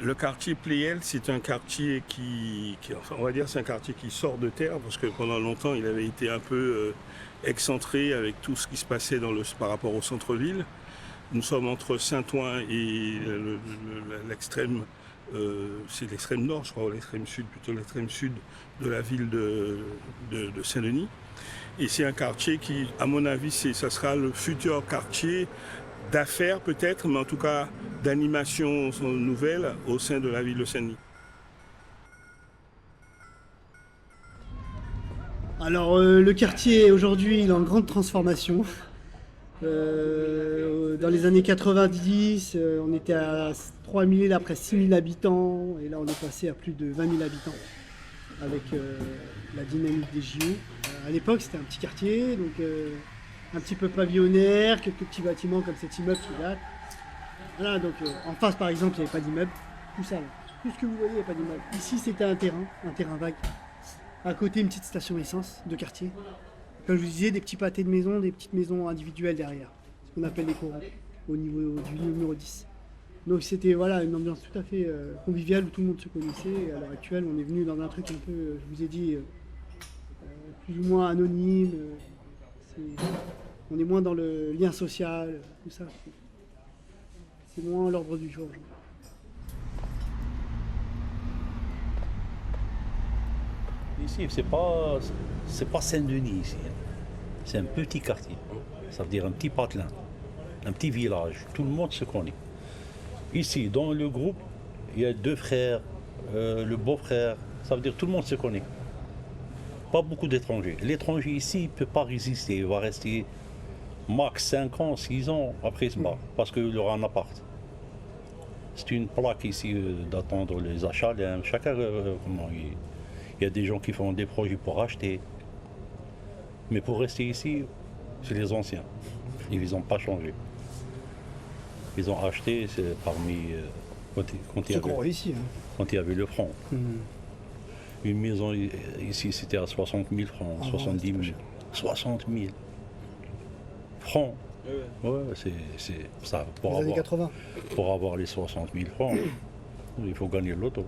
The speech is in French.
Le quartier Pleyel, c'est un quartier enfin, on va dire, c'est un quartier qui sort de terre parce que pendant longtemps, il avait été un peu excentré avec tout ce qui se passait par rapport au centre-ville. Nous sommes entre Saint-Ouen et l'extrême, c'est l'extrême nord, je crois, ou l'extrême sud, plutôt l'extrême sud de la ville de Saint-Denis. Et c'est un quartier qui, à mon avis, ça sera le futur quartier d'affaires peut-être, mais en tout cas d'animation nouvelle au sein de la ville de Saint-Denis. Alors le quartier aujourd'hui il est en grande transformation. Dans les années 90, on était à 3000, après 6000 habitants, et là on est passé à plus de 20 000 habitants avec la dynamique des JO. À l'époque c'était un petit quartier, donc un petit peu pavillonnaire, quelques petits bâtiments comme cet immeuble qui est là. Voilà, donc en face par exemple il n'y avait pas d'immeuble, tout ça là. Tout ce que vous voyez, il n'y a pas d'immeuble. Ici c'était un terrain vague. À côté une petite station essence de quartier. Comme je vous disais, des petits pâtés de maisons, des petites maisons individuelles derrière. Ce qu'on appelle les corons, au niveau du numéro 10. Donc c'était voilà, une ambiance tout à fait conviviale où tout le monde se connaissait. Et à l'heure actuelle, on est venu dans un truc un peu, je vous ai dit, plus ou moins anonyme. On est moins dans le lien social, tout ça. C'est moins l'ordre du jour. Ici, c'est pas Saint-Denis ici. C'est un petit quartier. Ça veut dire un petit patelin, un petit village. Tout le monde se connaît. Ici, dans le groupe, il y a 2 frères, le beau-frère. Ça veut dire tout le monde se connaît. Pas beaucoup d'étrangers. L'étranger ici, il ne peut pas résister. Il va rester max 5 ans, 6 ans, après il se barre, parce qu'il aura un appart. C'est une plaque ici d'attendre les achats. Chacun, il y a des gens qui font des projets pour acheter. Mais pour rester ici, c'est les anciens. Ils n'ont pas changé. Ils ont acheté parmi quand il y avait le franc. Une maison ici, c'était à 60 000 francs, 70 000. 60 000 francs. Ouais, c'est ça. Les années 80. Pour avoir les 60 000 francs, il faut gagner le loto.